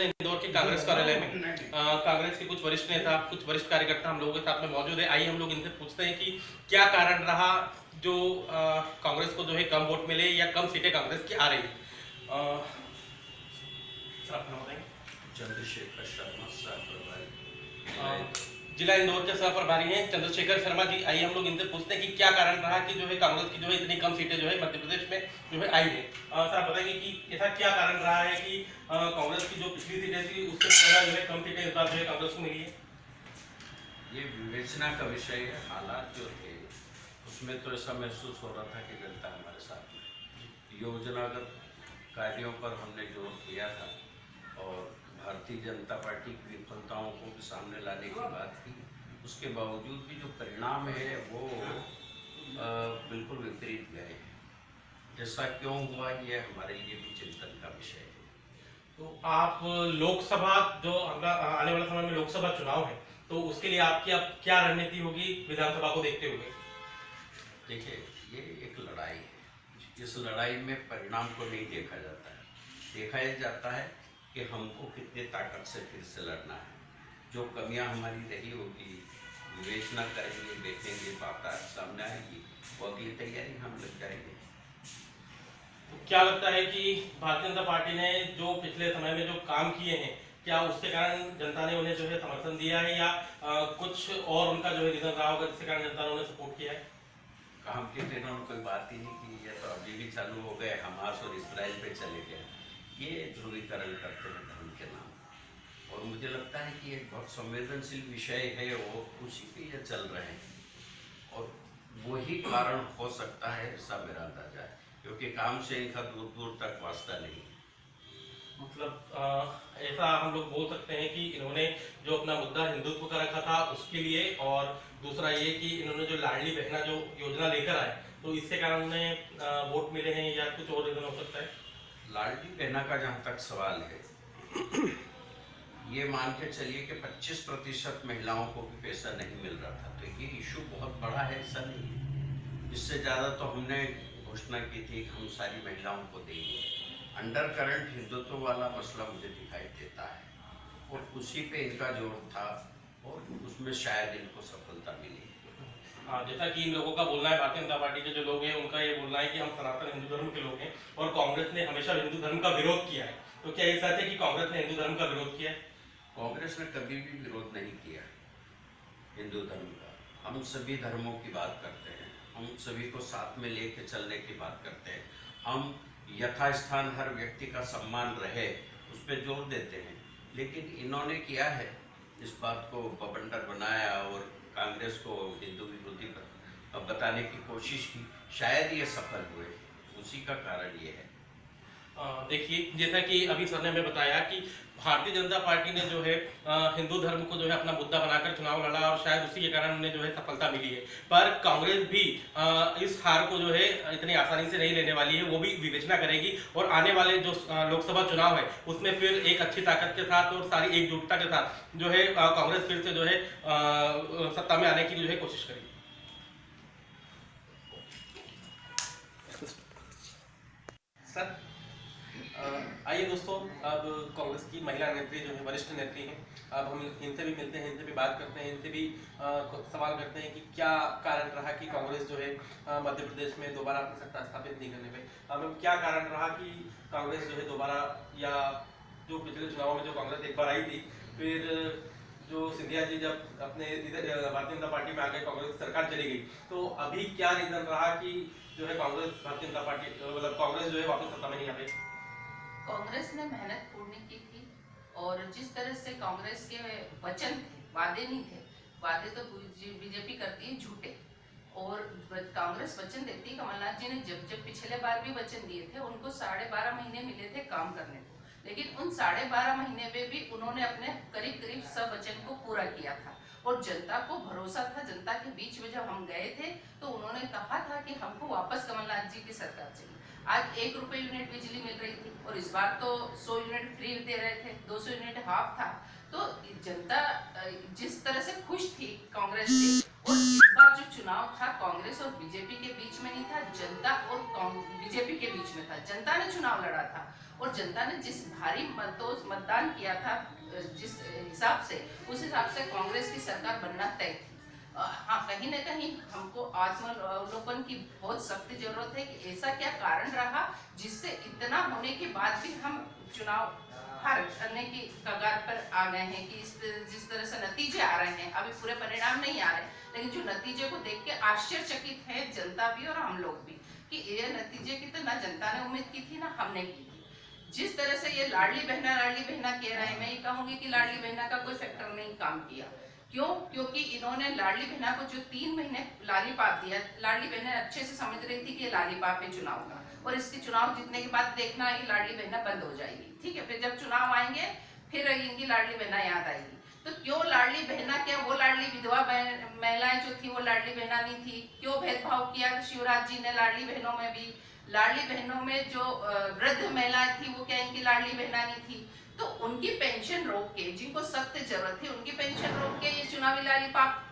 इंदौर के कांग्रेस कार्यालय में कांग्रेस के कुछ वरिष्ठ नेता, कुछ वरिष्ठ कार्यकर्ता हम लोगों के साथ में मौजूद है। आइए हम लोग इनसे पूछते हैं कि क्या कारण रहा जो कांग्रेस को जो है कम वोट मिले या कम सीटें कांग्रेस की आ रही है। सर अपना बताएंगे। चंद्रशेखर शर्मा जिला इंदौर के सह प्रभारी हैं चंद्रशेखर शर्मा जी। आइए हम लोग इनसे पूछते हैं कि क्या कारण रहा कि जो है कांग्रेस की जो है इतनी कम सीटें जो है मध्य प्रदेश में जो है आई है। सर आप बताएंगे कि ऐसा क्या कारण रहा है कि कांग्रेस की जो पिछली सीटें थी उससे ज्यादा जो है कम सीटें इस बार जो है कांग्रेस को मिली है। ये विवेचना का विषय है। हालात जो थे उसमें तो ऐसा महसूस हो रहा था कि जनता हमारे साथ में योजनागत कार्यों पर हमने जोर दिया था और भारतीय जनता पार्टी की विफलताओं को भी सामने लाने की बात की। उसके बावजूद भी जो परिणाम है वो बिल्कुल विपरीत गए हैं। ऐसा क्यों हुआ, ये हमारे लिए भी चिंतन का विषय है। तो आप लोकसभा जो आने वाले समय में लोकसभा चुनाव है तो उसके लिए आपकी अब क्या रणनीति होगी विधानसभा को देखते हुए। देखिए, ये एक लड़ाई है। इस लड़ाई में परिणाम को नहीं देखा जाता है, देखा यह जाता है कि हमको कितने ताकत से फिर से लड़ना है। जो कमियां हमारी रही होगी विवेचना करेंगे, देखेंगे, बात सामने आएगी, वो अगली तैयारी हम लग जाएंगे। तो क्या लगता है कि भारतीय जनता पार्टी ने जो पिछले समय में जो काम किए हैं क्या उसके कारण जनता ने उन्हें जो है समर्थन दिया है या कुछ और उनका जो है रीजन रहा होगा जिसके कारण जनता ने उन्हें सपोर्ट किया है। काम के दिनों में कोई बात ही नहीं की, ये तो अभी भी चालू हो गए, हमास और इसराइल पे चले गए। ये ध्रुवीकरण करते हैं धर्म के नाम, और मुझे लगता है कि एक बहुत संवेदनशील विषय है, वो उसी पे ये चल रहे हैं और वही कारण हो सकता है, ऐसा मेरा अंदाजा है, क्योंकि काम से इनका दूर दूर तक वास्ता नहीं। मतलब ऐसा हम लोग बोल सकते हैं कि इन्होंने जो अपना मुद्दा हिंदुत्व का रखा था उसके लिए, और दूसरा ये कि इन्होंने जो लाडली बहना जो योजना लेकर आए तो इसके कारण उन्हें वोट मिले हैं या कुछ और रीजन हो सकता है। लाडली बहना का जहाँ तक सवाल है, ये मान के चलिए कि 25% महिलाओं को भी पैसा नहीं मिल रहा था, तो ये इशू बहुत बड़ा है, ऐसा नहीं है। इससे ज़्यादा तो हमने घोषणा की थी कि हम सारी महिलाओं को देंगे। अंडर करंट हिंदुत्व वाला मसला मुझे दिखाई देता है और उसी पे इनका जोर था और उसमें शायद इनको सफलता मिली। हाँ, जैसा कि इन लोगों का बोलना है, भारतीय जनता पार्टी के जो लोग हैं उनका ये बोलना है कि हम सनातन हिंदू धर्म के लोग हैं और कांग्रेस ने हमेशा हिंदू धर्म का विरोध किया है। तो क्या ये सच है कि कांग्रेस ने हिंदू धर्म का विरोध किया है। कांग्रेस ने कभी भी विरोध नहीं किया हिंदू धर्म का। हम सभी धर्मों की बात करते हैं, हम सभी को साथ में लेके चलने की बात करते हैं। हम यथास्थान हर व्यक्ति का सम्मान रहे उस पर जोर देते हैं, लेकिन इन्होंने किया है इस बात को बवंडर बनाया और कांग्रेस को हिंदू विरोधी बताने की कोशिश की। शायद ये सफल हुए, उसी का कारण ये है। देखिए, जैसा कि अभी सर ने हमें बताया कि भारतीय जनता पार्टी ने जो है हिंदू धर्म को जो है अपना मुद्दा बनाकर चुनाव लड़ा और शायद उसी के कारण उन्हें जो है सफलता मिली है। पर कांग्रेस भी इस हार को जो है इतनी आसानी से नहीं लेने वाली है, वो भी विवेचना करेगी और आने वाले जो लोकसभा चुनाव है उसमें फिर एक अच्छी ताकत के साथ और सारी एकजुटता के साथ जो है कांग्रेस फिर से जो है सत्ता में आने की जो है कोशिश करेगी। सर आइए दोस्तों, अब कांग्रेस की महिला नेत्री जो है वरिष्ठ नेत्री हैं, अब हम इनसे भी मिलते हैं, इनसे भी बात करते हैं, इनसे भी सवाल करते हैं कि क्या कारण रहा कि कांग्रेस जो है मध्य प्रदेश में दोबारा अपनी सत्ता स्थापित नहीं करने पाई। अब क्या कारण रहा कि कांग्रेस जो है दोबारा, या जो पिछले चुनाव में जो कांग्रेस एक बार आई थी, फिर जो सिंधिया जी जब अपने इधर भारतीय जनता पार्टी में आ गए, कांग्रेस सरकार चली गई, तो अभी क्या रीजन रहा कि जो है कांग्रेस भारतीय जनता पार्टी मतलब कांग्रेस जो है वापस सत्ता में नहीं आ पाई। कांग्रेस ने मेहनत पूर्ण की थी और जिस तरह से कांग्रेस के वचन थे, वादे नहीं थे, वादे तो बीजेपी करती है झूठे, और कांग्रेस वचन देती है। कमलनाथ जी ने जब जब पिछले बार भी वचन दिए थे उनको 12.5 महीने मिले थे काम करने को, लेकिन उन 12.5 महीने में भी उन्होंने अपने करीब करीब सब वचन को पूरा किया था और जनता को भरोसा था। जनता के बीच में जब हम गए थे तो उन्होंने कहा था कि हमको वापस कमलनाथ जी की सरकार चाहिए। आज 1 रुपये यूनिट बिजली मिल रही थी और इस बार तो 100 यूनिट फ्री दे रहे थे, 200 यूनिट हाफ था। तो जनता जिस तरह से खुश थी कांग्रेस से और बार जो चुनाव था कांग्रेस और बीजेपी के बीच में नहीं था, जनता और बीजेपी के बीच में था। जनता ने चुनाव लड़ा था और जनता ने जिस भारी मतदान किया था, जिस हिसाब से, उस हिसाब से कांग्रेस की सरकार बनना तय थी। हाँ, कहीं न कहीं हमको आत्मावलोकन की बहुत सख्त जरूरत है कि ऐसा क्या कारण रहा जिससे इतना होने के बाद भी हम चुनाव हार करने की कगार पर आ गए हैं कि जिस तरह से नतीजे आ रहे हैं। अभी पूरे परिणाम नहीं आ रहे, लेकिन जो नतीजे को देख के आश्चर्यचकित है जनता भी और हम लोग भी कि ये नतीजे की तो ना जनता ने उम्मीद की थी ना हमने की थी। जिस तरह से ये लाडली बहना कह रहे हैं, मैं ये कहूंगी कि लाडली बहना का कोई फैक्टर नहीं काम किया। क्यों? क्योंकि इन्होंने लाडली बहना को जो 3 महीने लालीपाप दिया, लाडली बहना अच्छे से समझ रही थी कि ये लालीपाप है चुनाव का, और इसके चुनाव जीतने के बाद देखना ये लाडली बहना बंद हो जाएगी। ठीक है, फिर जब चुनाव आएंगे फिर इनकी लाडली बहना याद आएगी। तो क्यों लाडली बहना, क्या वो लाडली विधवा महिलाएं जो थी वो लाडली बहना नहीं थी? क्यों भेदभाव किया शिवराज जी ने लाडली बहनों में भी? लाडली बहनों में जो वृद्ध महिलाएं थी वो क्या इनकी लाडली बहना नहीं थी? तो उनकी पेंशन रोक के, जिनको सख्त जरूरत थी उनकी पेंशन रोक के ये चुनावी लालीपाप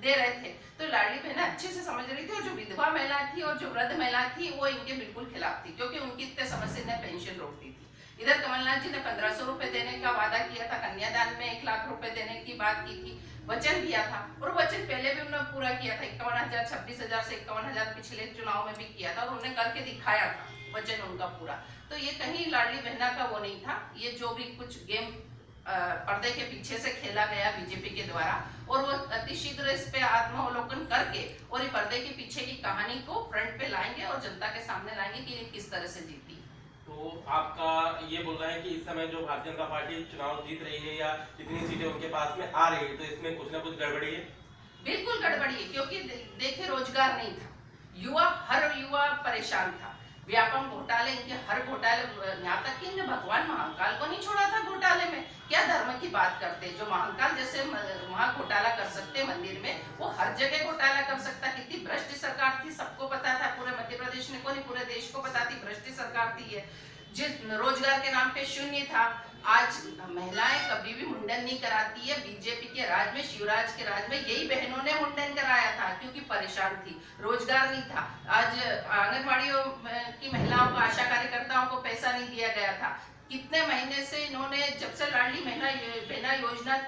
दे रहे थे। तो लाडली बहना अच्छे से समझ रही थी, और जो विधवा महिला थी और जो वृद्ध महिला थी वो इनके बिल्कुल खिलाफ थी, क्योंकि उनकी इतने समय से इन्हें पेंशन रोक दी थी। इधर कमलनाथ जी ने 1500 रुपए देने का वादा किया था, कन्यादान में 1 लाख रुपए देने की बात की थी, वचन दिया था, और वचन पहले भी उन्होंने पूरा किया था। 51,000, 26,000 से 51,000 पिछले चुनाव में भी किया था, और उन्होंने करके दिखाया था वचन उनका पूरा। तो ये कहीं लाडली बहना का वो नहीं था। ये जो भी कुछ गेम पर्दे के पीछे से खेला गया बीजेपी के द्वारा, और वो अतिशीघ्र इस पे आत्मावलोकन करके और ये पर्दे के पीछे की कहानी को फ्रंट पे लाएंगे और जनता के सामने लाएंगे कि ये किस तरह से जीती। तो आपका ये बोल रहा है कि इस समय जो भारतीय जनता पार्टी चुनाव जीत रही है या जितनी सीटें उनके पास में आ रही है, तो इसमें कुछ ना कुछ गड़बड़ी है? बिल्कुल गड़बड़ी है, क्योंकि देखिए रोजगार नहीं था, हर युवा परेशान था। व्यापम घोटाले, इनके हर घोटाले, यहाँ तक कि इन्हें भगवान महाकाल को नहीं छोड़ा था घोटाले में। क्या धर्म की बात करते, जो महाकाल जैसे वहां घोटाला कर सकते मंदिर में, वो हर जगह घोटाला कर सकता। कितनी भ्रष्ट सरकार थी सबको पता था, पूरे मध्य प्रदेश में को नहीं पूरे देश को पता थी भ्रष्ट सरकार थी ये। जिस रोजगार के नाम पे शून्य था। आज महिलाएं कभी भी मुंडन नहीं कराती है। बीजेपी के राज में, शिवराज के राज में यही बहनों ने मुंडन कराया था, क्योंकि परेशान थी, रोजगार नहीं था। आज आंगनबाड़ियों की महिलाओं को, आशा कार्यकर्ताओं को पैसा नहीं दिया गया था। कितने महीने से इन्होंने, जब से लाडली बहना योजना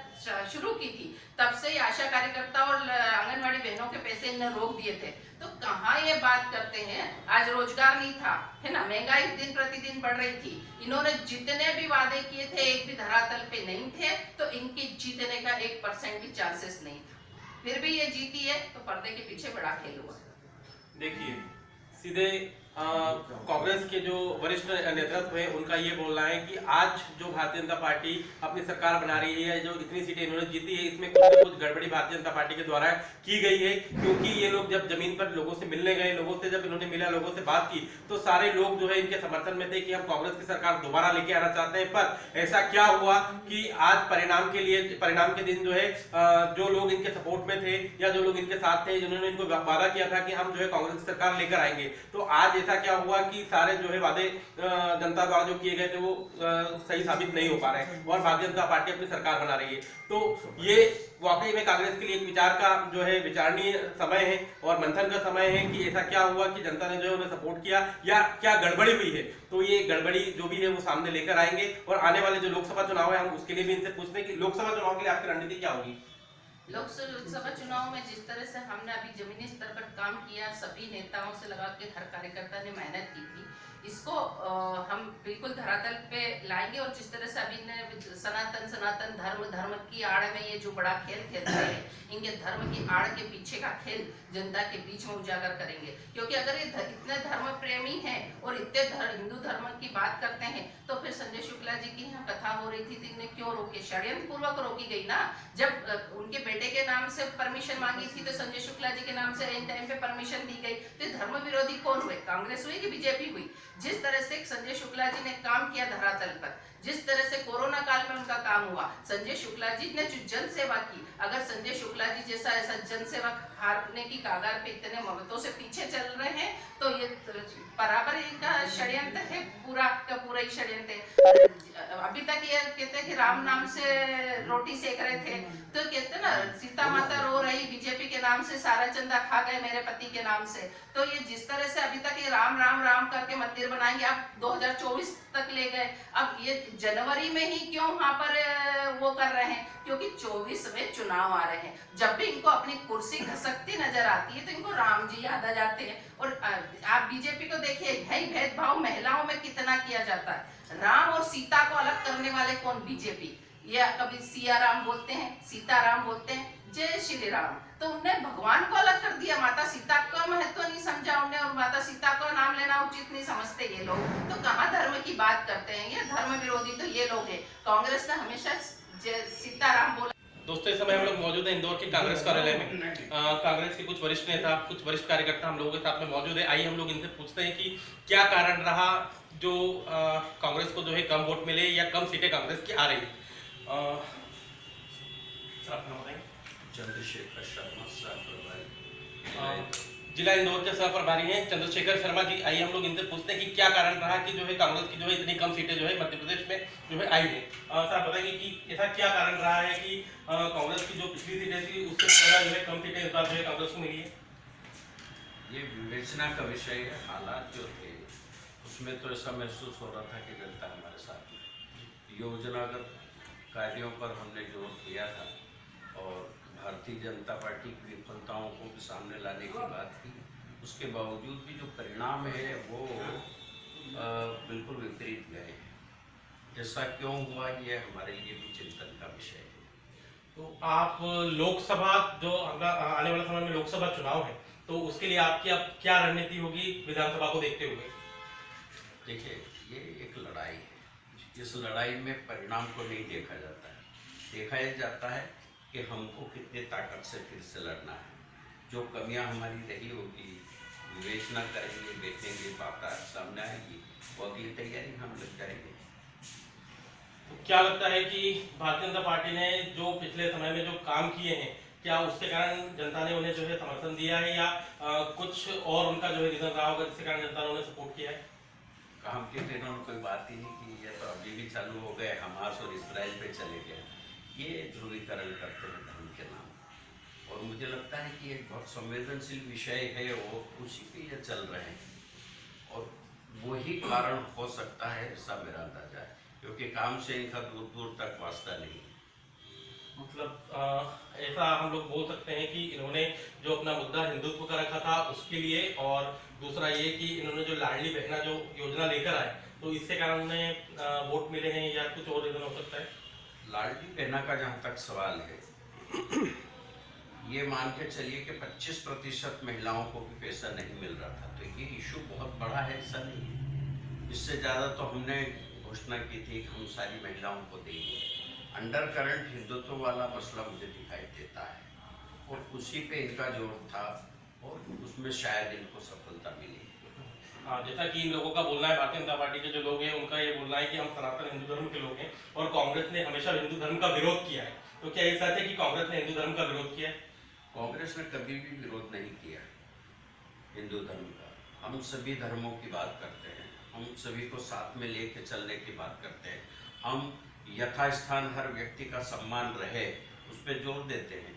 शुरू की थी तब से आशा कार्यकर्ता और आंगनबाड़ी बहनों के पैसे इन्हें रोक दिए थे। तो कहाँ ये बात करते हैं? आज रोजगार नहीं था, है ना, महंगाई दिन प्रतिदिन बढ़ रही थी। इन्होंने जितने भी वादे किए थे एक भी धरातल पे नहीं थे, तो इनकी जीतने का 1% भी चांसेस नहीं था। फिर भी ये जीती है, तो पर्दे के पीछे बड़ा खेल हुआ। देखिए, सीधे कांग्रेस के जो वरिष्ठ नेतृत्व है उनका ये बोलना है कि आज जो भारतीय जनता पार्टी अपनी सरकार बना रही है, जो इतनी सीटें इन्होंने जीती है, इसमें कुछ न कुछ गड़बड़ी भारतीय जनता पार्टी के द्वारा की गई है। क्योंकि ये लोग जब जमीन पर लोगों से मिलने गए, लोगों से जब इन्होंने मिला, लोगों से बात की, तो सारे लोग जो है इनके समर्थन में थे कि हम कांग्रेस की सरकार दोबारा लेके आना चाहते हैं। पर ऐसा क्या हुआ कि आज परिणाम के दिन जो है जो लोग इनके सपोर्ट में थे या जो लोग इनके साथ थे, जिन्होंने इनको वादा किया था कि हम जो है कांग्रेस की सरकार लेकर आएंगे, तो आज ऐसा क्या हुआ कि सारे जो है वादे जनता द्वारा जो किए गए थे वो सही साबित नहीं हो पा रहे हैं और भारतीय जनता पार्टी अपनी सरकार बना रही है। तो ये वाकई में कांग्रेस के लिए एक विचार का जो है विचारणीय समय है और मंथन का समय है कि ऐसा क्या हुआ कि जनता ने जो है उन्हें सपोर्ट किया या क्या गड़बड़ी हुई है। तो ये गड़बड़ी जो भी है वो सामने लेकर आएंगे और आने वाले जो लोकसभा चुनाव है हम उसके लिए भी इनसे पूछते हैं कि लोकसभा चुनाव के लिए आपकी रणनीति क्या होगी? लोकसभा चुनाव में जिस तरह से हमने अभी जमीनी स्तर पर काम किया, सभी नेताओं से लगा के हर कार्यकर्ता ने मेहनत की थी, इसको हम बिल्कुल धरातल पे लाएंगे। और जिस तरह से अभी ने सनातन धर्म की आड़ में ये जो बड़ा खेल खेलते हैं, इनके धर्म की आड़ के पीछे का खेल जनता के बीच में उजागर करेंगे। क्योंकि अगर ये इतने धर्म प्रेमी हैं और इतने हिंदू धर्म की बात करते हैं, तो फिर संजय शुक्ला जी की यहाँ कथा हो रही थी तो इन्हें क्यों रोके? षड्यंत्र पूर्वक रोकी गई ना। जब उनके बेटे के नाम से परमिशन मांगी थी तो संजय शुक्ला जी के नाम से एन टाइम पे परमिशन दी गई। तो धर्म विरोधी कौन हुए? कांग्रेस हुई कि बीजेपी हुई? जिस तरह से संजय शुक्ला जी ने काम किया धरातल पर, जिस तरह से कोरोना काल में उनका काम काम हुआ। संजय शुक्ला जी ने जो जन सेवा की, अगर संजय शुक्ला जी जैसा ऐसा जन सेवक हारने की कागार पे इतने ममतों से पीछे चल रहे हैं तो ये बराबर इनका षड्यंत्र है, पूरा का पूरा ही षड्यंत्र है। अभी तक ये कहते हैं कि राम नाम से रोटी सेक रहे थे, तो कहते ना सीता माता रो रही बीजेपी के नाम से, सारा चंदा खा गए मेरे पति के नाम से। तो ये जिस तरह से अभी तक ये राम राम राम करके मंदिर बनाएंगे, अब 2024 तक ले गए, अब ये जनवरी में ही क्यों वहां पर वो कर रहे हैं? क्योंकि 24 में चुनाव आ रहे हैं। जब भी इनको अपनी कुर्सी घसकती नजर आती है तो इनको राम जी याद आ जाते हैं। और आप बीजेपी को देखिए, यही भेदभाव महिलाओं में कितना किया जाता है। राम और सीता को अलग करने वाले कौन? बीजेपी। ये कभी सिया राम बोलते हैं, सीता राम बोलते हैं, जय श्री राम। तो उनने भगवान को अलग कर दिया, माता सीता का महत्व नहीं समझा उन्हें, और माता सीता को नाम लेना उचित नहीं समझते ये लोग। तो कहाँ धर्म की बात करते हैं? ये धर्म विरोधी तो ये लोग हैं। कांग्रेस ने हमेशा सीताराम बोला। दोस्तों, इस समय हम लोग मौजूद हैं इंदौर के कांग्रेस कार्यालय में। कांग्रेस के कुछ वरिष्ठ नेता, कुछ वरिष्ठ कार्यकर्ता हम लोगों के साथ में मौजूद है। आइए हम लोग इनसे पूछते हैं कि क्या कारण रहा जो कांग्रेस को जो है कम वोट मिले या कम सीटें कांग्रेस की आ रही है। सर, अपना बताएंगे। चंद्रशेखर शर्मा सहप्रभारी जिला इंदौर के सह प्रभारी हैं चंद्रशेखर शर्मा जी। आइए हम लोग इनसे पूछते हैं कि क्या कारण रहा कि जो है कांग्रेस की जो है इतनी कम सीटें जो है मध्य प्रदेश में जो है आई है। सर, आप बताएंगे कि ऐसा क्या कारण रहा है कि कांग्रेस की जो पिछली सीटें थी उससे ज़्यादा जो है कम सीटें इस बार जो है कांग्रेस को मिली है। ये विवेचना का विषय है। हालात जो थे उसमें तो ऐसा महसूस हो रहा था कि जनता हमारे साथ में, योजनागत कार्यों पर हमने जोर दिया था और भारतीय जनता पार्टी की विफलताओं को भी सामने लाने की बात की। उसके बावजूद भी जो परिणाम है वो बिल्कुल विपरीत गए हैं। ऐसा क्यों हुआ, ये हमारे लिए भी चिंतन का विषय है। तो आप लोकसभा जो आने वाले समय में लोकसभा चुनाव है, तो उसके लिए आपकी अब क्या रणनीति होगी विधानसभा को देखते हुए? देखिए, ये एक लड़ाई है। इस लड़ाई में परिणाम को नहीं देखा जाता है, देखा यह जाता है कि हमको कितने ताकत से फिर से लड़ना है। जो कमियां हमारी रही होगी विवेचना करेंगे, देखेंगे, बात सामने आएगी, वो अगली तैयारी हम लग जाएंगे। तो क्या लगता है कि भारतीय जनता पार्टी ने जो पिछले समय में जो काम किए हैं, क्या उसके कारण जनता ने उन्हें जो है समर्थन दिया है या कुछ और उनका जो है रीजन रहा होगा जिसके कारण जनता ने उन्हें सपोर्ट किया है? काम के दिनों में कोई बात ही नहीं की, ये तो अभी भी चालू हो गए, हमास और इसराइल पे चले गए। ये ध्रुवीकरण करते हैं धर्म के नाम, और मुझे लगता है कि एक बहुत संवेदनशील विषय है, वो उसी पे ये चल रहे हैं और वही कारण हो सकता है, ऐसा मेरा अंदाजा है, क्योंकि काम से इनका दूर दूर तक वास्ता नहीं। मतलब ऐसा हम लोग बोल सकते हैं कि इन्होंने जो अपना मुद्दा हिंदुत्व का रखा था उसके लिए, और दूसरा ये कि इन्होंने जो लाडली बहना जो योजना लेकर आए तो इसके कारण उन्हें वोट मिले हैं, या कुछ और रीजन हो सकता है? लाडली बहना का जहाँ तक सवाल है, ये मान के चलिए कि 25% महिलाओं को भी पैसा नहीं मिल रहा था, तो ये इशू बहुत बड़ा है, ऐसा नहीं है। इससे ज़्यादा तो हमने घोषणा की थी कि हम सारी महिलाओं को देंगे। अंडर करंट हिंदुत्व वाला मसला मुझे दिखाई देता है और उसी पे इनका जोर था और उसमें शायद इनको सफलता मिली। हाँ, जैसा कि इन लोगों का बोलना है, भारतीय जनता पार्टी के जो लोग हैं उनका ये बोलना है कि हम सनातन हिंदू धर्म के लोग हैं और कांग्रेस ने हमेशा हिंदू धर्म का विरोध किया है। तो क्या ये सच है कि कांग्रेस ने हिंदू धर्म का विरोध किया है? कांग्रेस ने कभी भी विरोध नहीं किया हिंदू धर्म का। हम सभी धर्मों की बात करते हैं, हम सभी को साथ में लेके चलने की बात करते हैं, हम यथास्थान हर व्यक्ति का सम्मान रहे उस पर जोर देते हैं।